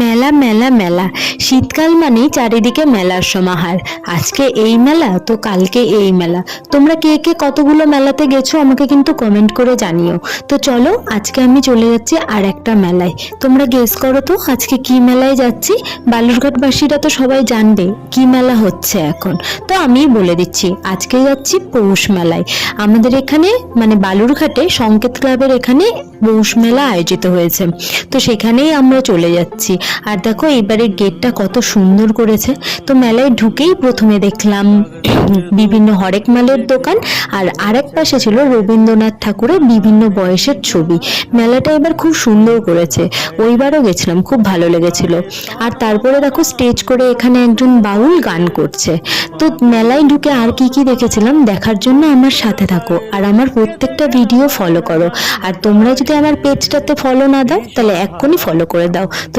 মেলা মেলা মেলা, শীতকাল মানেই চারিদিকে মেলার সমাহার। আজকে এই মেলা তো কালকে এই মেলা। তোমরা কে কে কতগুলো মেলাতে গেছো আমাকে কিন্তু কমেন্ট করে জানিও। তো চলো, আজকে আমি চলে যাচ্ছি আর একটা মেলায়। তোমরা গেস করো তো আজকে কি মেলায় যাচ্ছি। বালুরঘাটবাসীরা তো সবাই জানবে কি মেলা হচ্ছে এখন, তো আমিই বলে দিচ্ছি। আজকে যাচ্ছি পৌষ মেলায়। আমাদের এখানে মানে বালুরঘাটে সংকেত ক্লাবের এখানে পৌষ মেলা আয়োজিত হয়েছে, তো সেখানেই আমরা চলে যাচ্ছি। আর দেখো এবারে গেটটা কত সুন্দর করেছে। তো মেলায় ঢুকেই প্রথমে দেখলাম বিভিন্ন হরেক মালের দোকান, আর আরেক পাশে ছিল রবীন্দ্রনাথ ঠাকুরের বিভিন্ন বয়সের ছবি। মেলাটা এবার খুব সুন্দর করেছে, ওইবারও গেছিলাম, খুব ভালো লেগেছিল। আর তারপরে দেখো স্টেজ করে এখানে একজন বাউল গান করছে। তো মেলায় ঢুকে আর কি কি দেখেছিলাম দেখার জন্য আমার সাথে থাকো, আর আমার প্রত্যেকটা ভিডিও ফলো করো। আর তোমরা যদি আমার পেজটাতে ফলো না দাও তাহলে এক্ষুনি ফলো করে দাও। তো